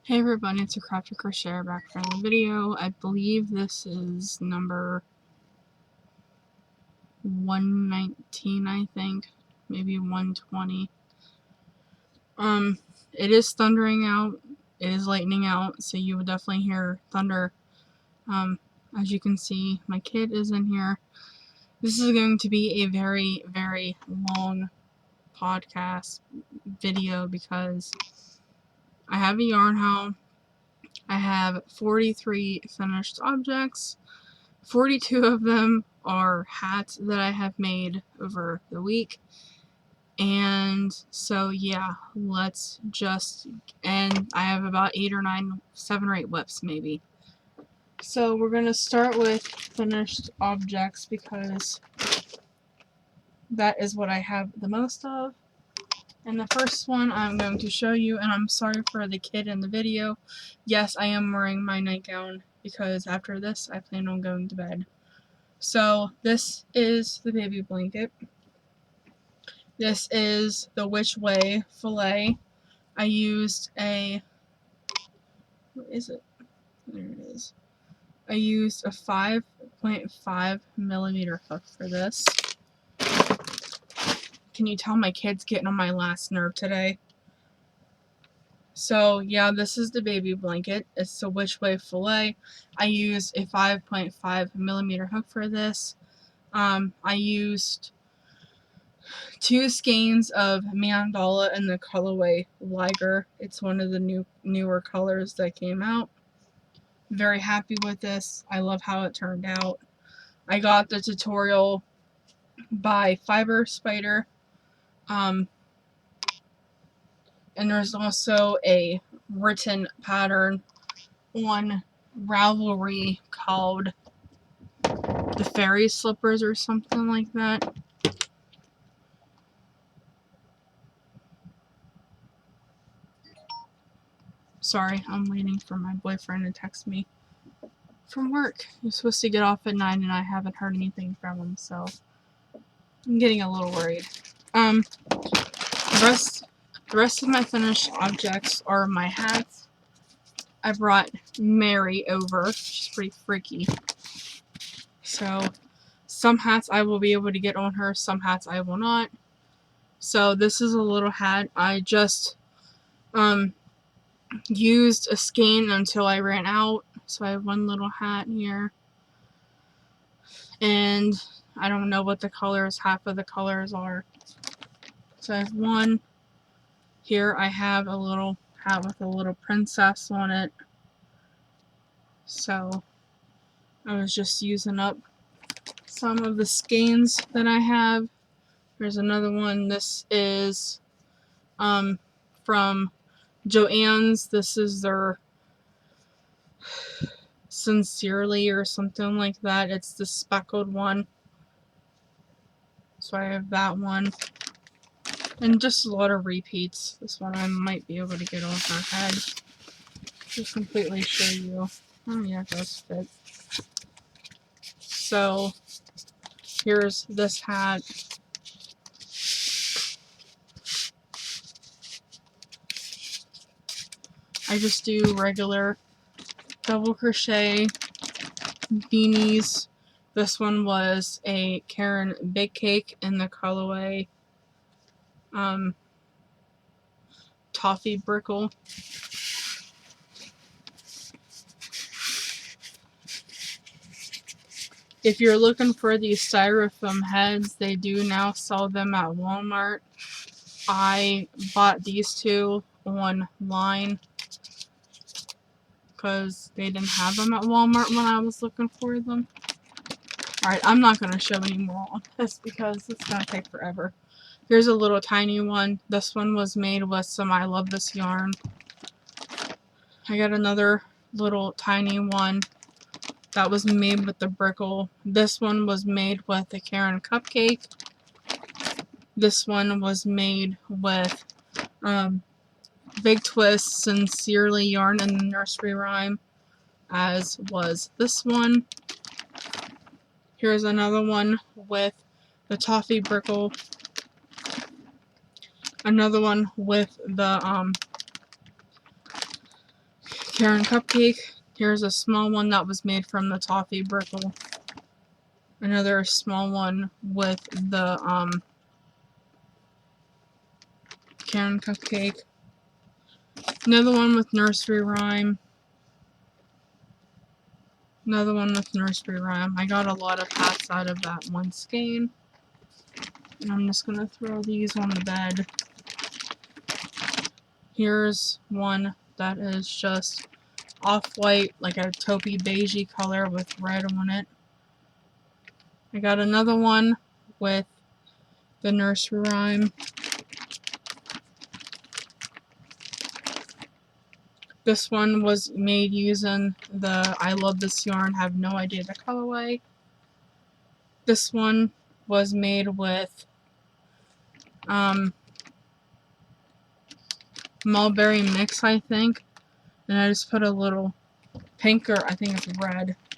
Hey everybody, it's a Crafted Crocheter back for another video. I believe this is number 119, I think. Maybe 120. It is thundering out. It is lightning out, so you will definitely hear thunder. As you can see, my kid is in here. This is going to be a very, very long podcast video because I have a yarn haul. I have 43 finished objects. 42 of them are hats that I have made over the week. And so yeah, and I have about 7 or 8 whips maybe. So we're going to start with finished objects because that is what I have the most of. And the first one I'm going to show you, and I'm sorry for the kid in the video. Yes, I am wearing my nightgown because after this I plan on going to bed. So this is the baby blanket. This is the Which Way fillet. I used a, what is it? There it is. I used a 5.5 millimeter hook for this. Can you tell my kid's getting on my last nerve today? So yeah, this is the baby blanket. It's the Which Way fillet. I used a 5.5 millimeter hook for this. I used 2 skeins of Mandala in the colorway Liger. It's one of the newer colors that came out. Very happy with this. I love how it turned out. I got the tutorial by Fiber Spider. And there's also a written pattern on Ravelry called the Fairy Slippers or something like that. Sorry, I'm waiting for my boyfriend to text me from work. He's supposed to get off at 9 and I haven't heard anything from him, so I'm getting a little worried. The rest of my finished objects are my hats. I brought Mary over. She's pretty freaky. So some hats I will be able to get on her, some hats I will not. So this is a little hat. I just used a skein until I ran out. So I have one little hat here. And I don't know what the colors, half of the colors are. So I have one. Here I have a little hat with a little princess on it. So I was just using up some of the skeins that I have. There's another one. This is from Joann's. This is their Sincerely or something like that. It's the speckled one. So I have that one. And just a lot of repeats. This one I might be able to get on her head. Just completely show you. Oh yeah, it does fit. So here's this hat. I just do regular double crochet beanies. This one was a Karen Big Cake in the colorway Toffee Brickle. If you're looking for these styrofoam heads, they do now sell them at Walmart. I bought these two online because they didn't have them at Walmart when I was looking for them. Alright, I'm not going to show any more on this because it's going to take forever. Here's a little tiny one. This one was made with some I Love This yarn. I got another little tiny one that was made with the Brickle. This one was made with the Karen Cupcake. This one was made with Big Twist Sincerely Yarn and the Nursery Rhyme, as was this one. Here's another one with the Toffee Brickle. Another one with the Karen Cupcake. Here's a small one that was made from the toffee brickle. Another small one with the Karen Cupcake. Another one with Nursery Rhyme. Another one with Nursery Rhyme. I got a lot of hats out of that one skein. And I'm just going to throw these on the bed. Here's one that is just off-white, like a taupey beigey color with red on it. I got another one with the Nursery Rhyme. This one was made using the I Love This Yarn, have no idea the colorway. This one was made with Mulberry Mix, I think. And I just put a little pink, or I think it's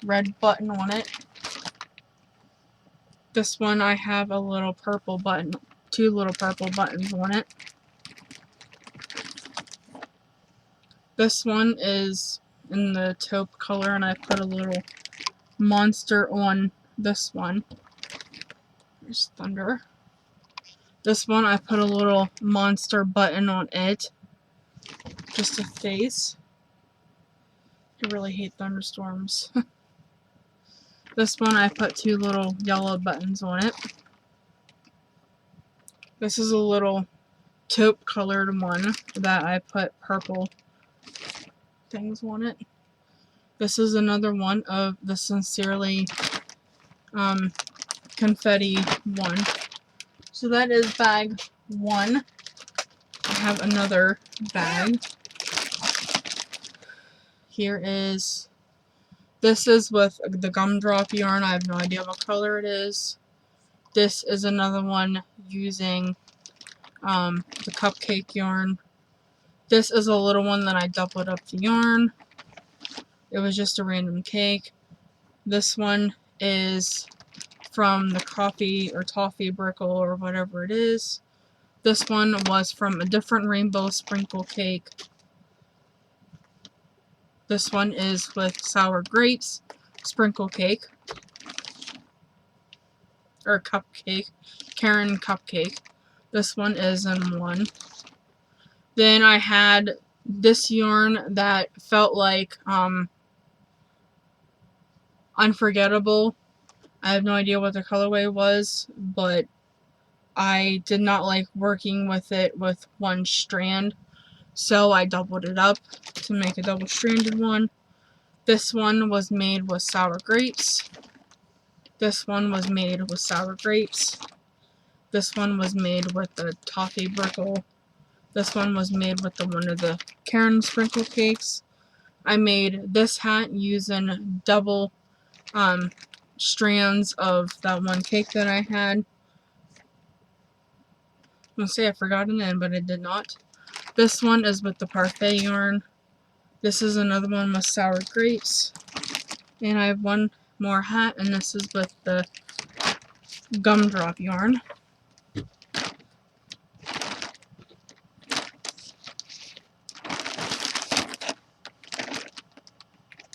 red button on it. This one I have a little purple button, 2 little purple buttons on it. This one is in the taupe color, and I put a little monster on this one. There's thunder. This one I put a little monster button on it. Just a face. I really hate thunderstorms. This one I put 2 little yellow buttons on it. This is a little taupe colored one that I put purple things on it. This is another one of the Sincerely confetti one. So that is bag 1. I have another bag. Here is, this is with the Gumdrop yarn. I have no idea what color it is. This is another one using the Cupcake yarn. This is a little one that I doubled up the yarn. It was just a random cake. This one is from the coffee or toffee brickle or whatever it is. This one was from a different rainbow sprinkle cake. This one is with sour grapes sprinkle cake. Or cupcake. Karen Cupcake. This one is in one. Then I had this yarn that felt like Unforgettable. I have no idea what the colorway was, but I did not like working with it with one strand, so I doubled it up to make a double-stranded one. This one was made with sour grapes. This one was made with sour grapes. This one was made with the toffee brickle. This one was made with one of the Karen sprinkle cakes. I made this hat using double strands of that one cake that I had. I'm gonna say I forgot an end, but I did not. This one is with the Parfait yarn. This is another one with sour grapes. And I have one more hat, and this is with the Gumdrop yarn.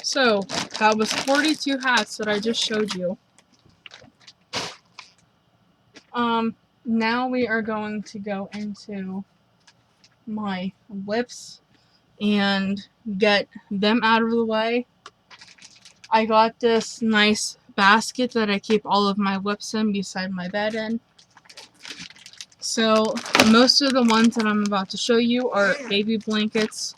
So, that was 42 hats that I just showed you. Now we are going to go into my whips and get them out of the way. I got this nice basket that I keep all of my whips in beside my bed in. So, most of the ones that I'm about to show you are baby blankets.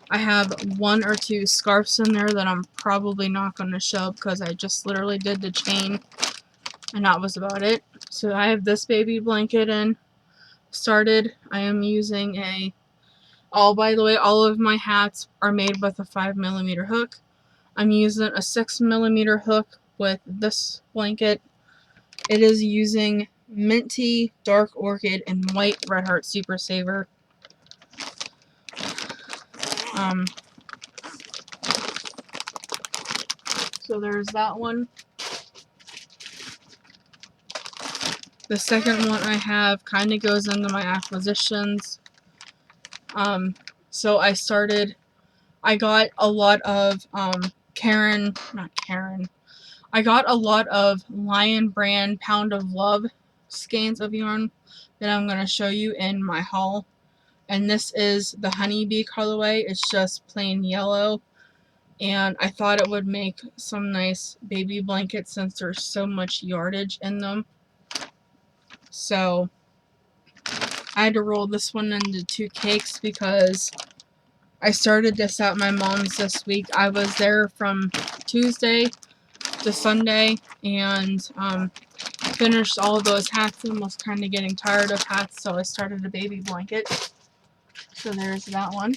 I have 1 or 2 scarves in there that I'm probably not going to show because I just literally did the chain and that was about it. So I have this baby blanket in. Started. I am using by the way, all of my hats are made with a 5mm hook. I'm using a 6mm hook with this blanket. It is using Minty, Dark Orchid, and White Red Heart Super Saver. So there's that one. The second one I have kind of goes into my acquisitions. So I started I got a lot of I got a lot of Lion Brand Pound of Love skeins of yarn that I'm going to show you in my haul. And this is the Honeybee colorway. It's just plain yellow. And I thought it would make some nice baby blankets since there's so much yardage in them. So I had to roll this one into 2 cakes because I started this at my mom's this week. I was there from Tuesday to Sunday and finished all of those hats and was kind of getting tired of hats, so I started a baby blanket. So there's that one.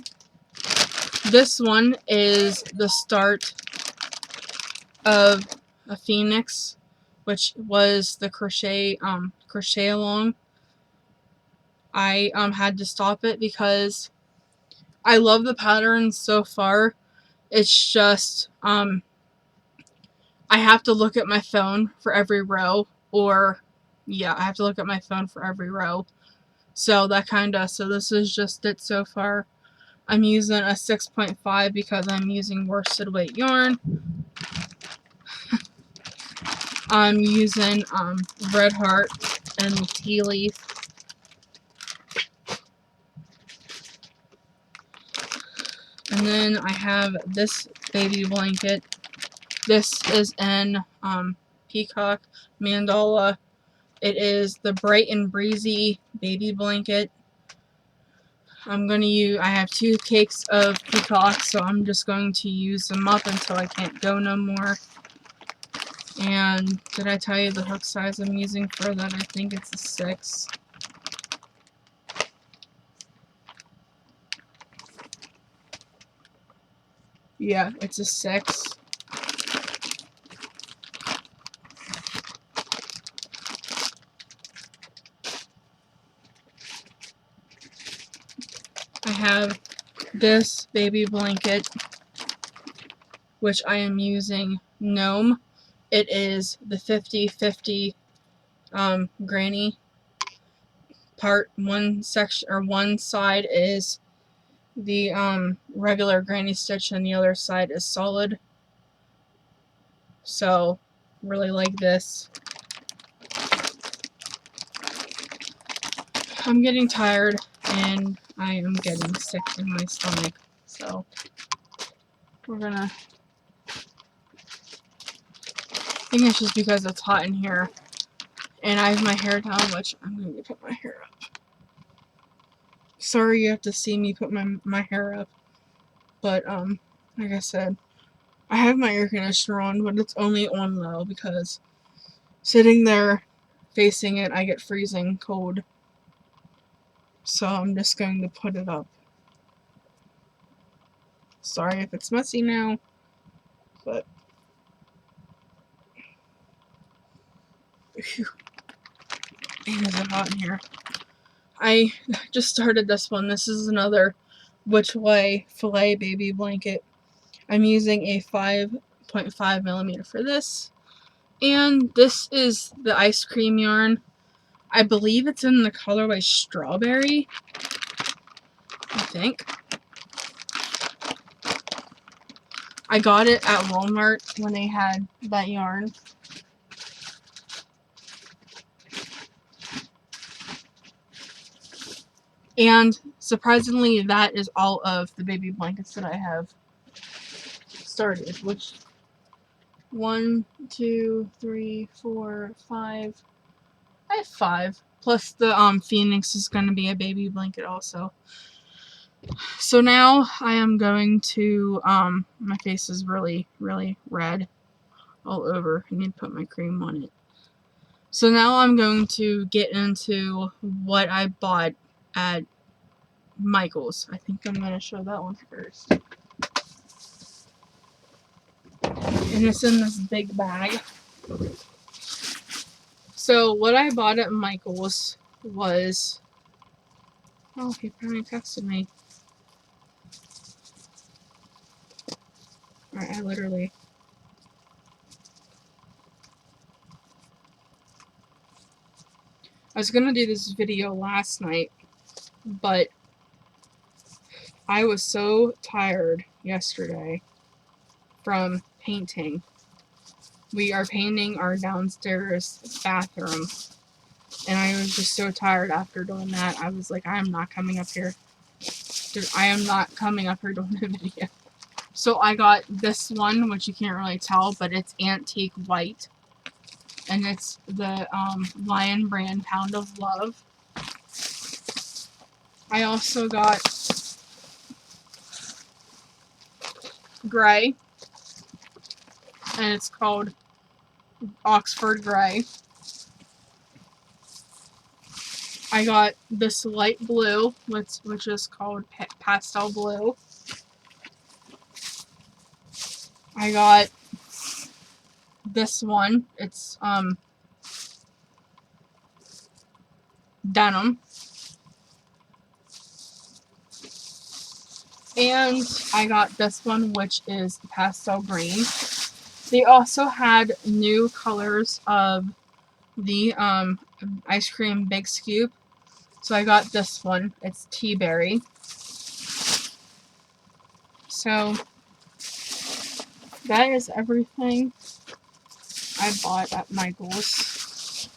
This one is the start of a phoenix, which was the crochet along. I had to stop it because I love the pattern so far. It's just I have to look at my phone for every row, or yeah, I have to look at my phone for every row. So so this is just it so far. I'm using a 6.5 because I'm using worsted weight yarn. I'm using Red Heart and Tea Leaf. And then I have this baby blanket. This is in Peacock Mandala. It is the Bright and Breezy baby blanket. I have 2 cakes of Peacock, so I'm just going to use them up until I can't go no more. And did I tell you the hook size I'm using for that? I think it's a 6. Yeah, it's a 6. I have this baby blanket, which I am using Gnome. It is the 50/50 granny part. One side is the regular granny stitch and the other side is solid. So really like this. I'm getting tired and I am getting sick in my stomach, so we're gonna, I think it's just because it's hot in here and I have my hair down, which I'm going to put my hair up. Sorry you have to see me put my hair up, but like I said, I have my air conditioner on, but it's only on low because sitting there facing it, I get freezing cold. So I'm just going to put it up. Sorry if it's messy now, but whew, man, is it hot in here. I just started this one. This is another Which Way Filet baby blanket. I'm using a 5.5 millimeter for this. And this is the ice cream yarn. I believe it's in the colorway Strawberry, I think. I got it at Walmart when they had that yarn. And surprisingly, that is all of the baby blankets that I have started, which 1, 2, 3, 4, 5. I have 5. Plus the Phoenix is going to be a baby blanket also. So now I am going to my face is really, really red all over. I need to put my cream on it. So now I'm going to get into what I bought at Michael's. I think I'm going to show that one first. And it's in this big bag. So what I bought at Michael's was... Oh, he probably texted me. I literally... I was going to do this video last night, but I was so tired yesterday from painting. We are painting our downstairs bathroom, and I was just so tired after doing that. I was like, I am not coming up here. I am not coming up here doing a video. So I got this one, which you can't really tell, but it's antique white. And it's the Lion brand Pound of Love. I also got gray, and it's called Oxford Gray. I got this light blue, which is called Pastel Blue. I got this one. It's denim. And I got this one, which is pastel green. They also had new colors of the ice cream Big Scoop. So I got this one. It's tea berry. So that is everything I bought at Michael's.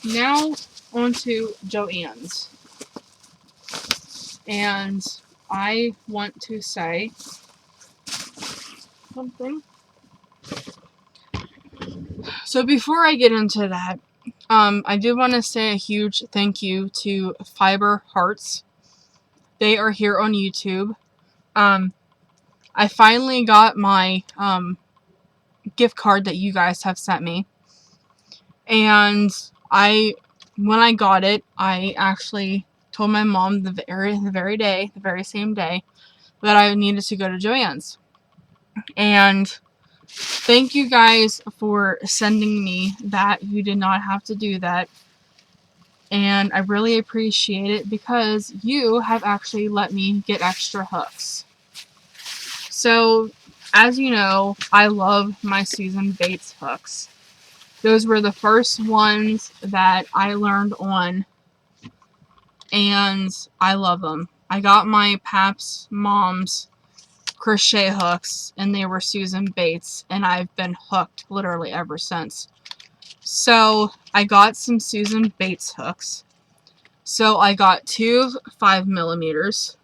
Now on to Joann's. And I want to say something. So before I get into that, I do want to say a huge thank you to Fiber Hearts. They are here on YouTube. I finally got my gift card that you guys have sent me. And when I got it, I actually told my mom the very same day, that I needed to go to Joann's. And thank you guys for sending me that. You did not have to do that. And I really appreciate it, because you have actually let me get extra hooks. So, as you know, I love my Susan Bates hooks. Those were the first ones that I learned on, and I love them. I got my Pap's mom's crochet hooks, and they were Susan Bates, and I've been hooked literally ever since. So I got some Susan Bates hooks. So I got 2 5mm.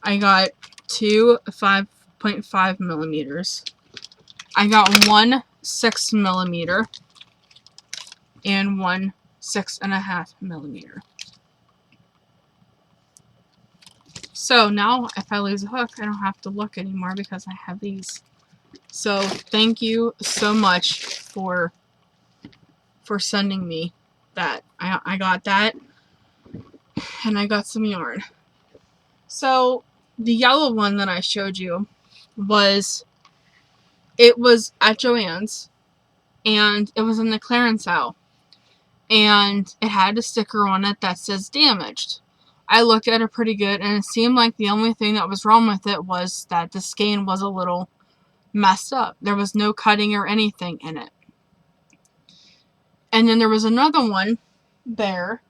I got 2 5.5mm. I got 1 6mm and 1 6.5mm. So now if I lose a hook, I don't have to look anymore, because I have these. So thank you so much for sending me that. I got that, and I got some yarn. So the yellow one that I showed you was at Joann's, and it was in the clearance aisle, and it had a sticker on it that says damaged. I looked at it pretty good, and it seemed like the only thing that was wrong with it was that the skein was a little messed up. There was no cutting or anything in it. And then there was another one there.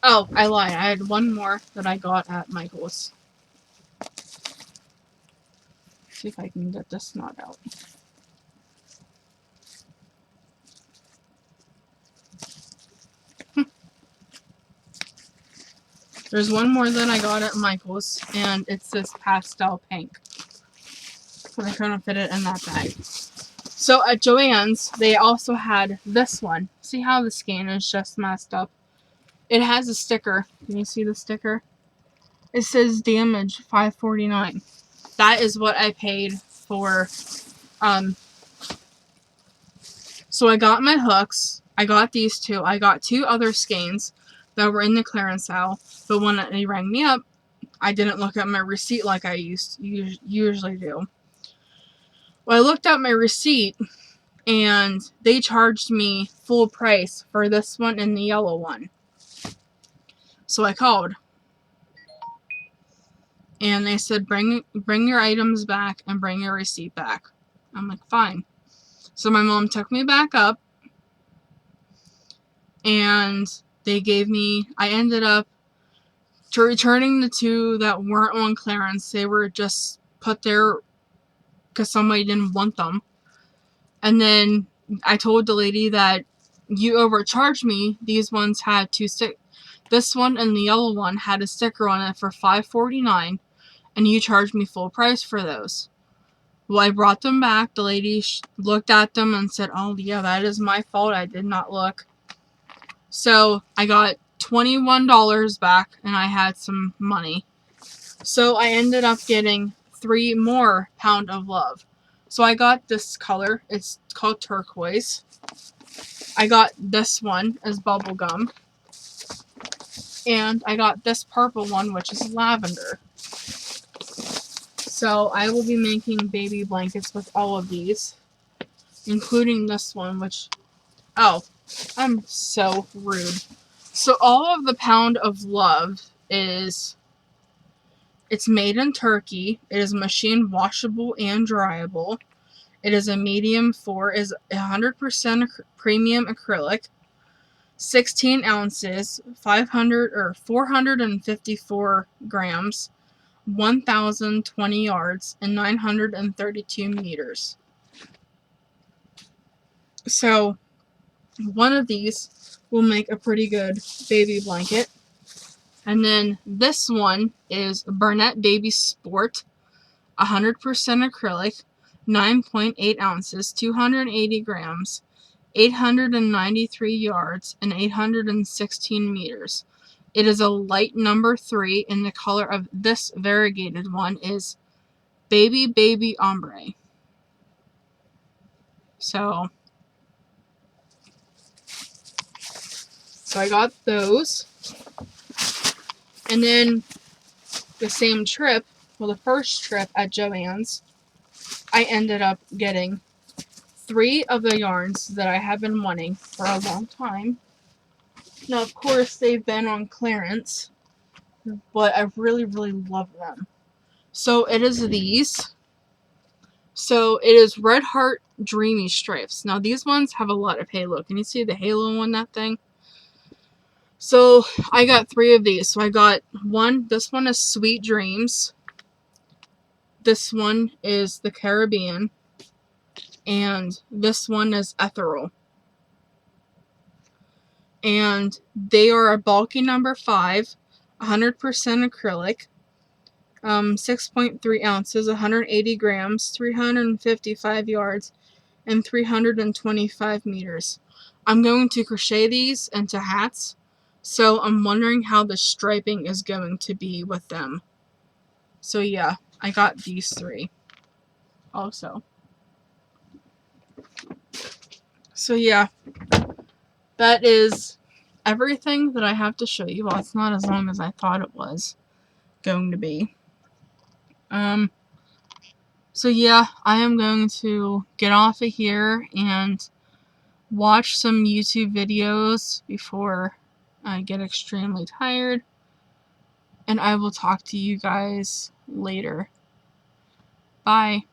Oh, I lied. I had one more that I got at Michael's. See if I can get this knot out. There's one more that I got at Michael's, and it's this pastel pink. But I couldn't fit it in that bag. So at Joann's, they also had this one. See how the skein is just messed up? It has a sticker. Can you see the sticker? It says damage $5.49. That is what I paid for. So I got my hooks. I got these 2. I got 2 other skeins that were in the clearance aisle. But when they rang me up, I didn't look at my receipt like I usually do. Well, I looked at my receipt, and they charged me full price for this one and the yellow one. So I called. And they said, bring your items back and bring your receipt back. I'm like, fine. So my mom took me back up, and they gave me, I ended up returning the two that weren't on clearance. They were just put there because somebody didn't want them. And then I told the lady that you overcharged me. These ones had this one and the other one had a sticker on it for $5.49, and you charged me full price for those. Well, I brought them back. The lady looked at them and said, oh yeah, that is my fault. I did not look. So I got $21 back, and I had some money. So I ended up getting 3 more Pound of Love. So I got this color. It's called turquoise. I got this one as bubblegum. And I got this purple one, which is lavender. So I will be making baby blankets with all of these, including this one, which... Oh, I'm so rude. So all of the Pound of Love is... It's made in Turkey. It is machine washable and dryable. It is a medium 4, is 100% premium acrylic, 16 ounces, 454 grams, 1,020 yards, and 932 meters. So one of these will make a pretty good baby blanket. And then this one is Bernette Baby Sport, 100% acrylic, 9.8 ounces, 280 grams, 893 yards, and 816 meters. It is a light number 3, and the color of this variegated one is Baby Ombre. So I got those. And then the same trip, well, the first trip at Joann's, I ended up getting 3 of the yarns that I have been wanting for a long time. Now, of course, they've been on clearance, but I really, really love them. So it is these. So it is Red Heart Dreamy Stripes. Now, these ones have a lot of halo. Can you see the halo on that thing? So I got 3 of these. So I got one. This one is Sweet Dreams. This one is the Caribbean. And this one is Ethereal. And they are a bulky number 5, 100% acrylic, 6.3 ounces, 180 grams, 355 yards, and 325 meters. I'm going to crochet these into hats, so I'm wondering how the striping is going to be with them. So yeah, I got these 3 also. So yeah, that is everything that I have to show you. Well, it's not as long as I thought it was going to be. So yeah, I am going to get off of here and watch some YouTube videos before I get extremely tired. And I will talk to you guys later. Bye.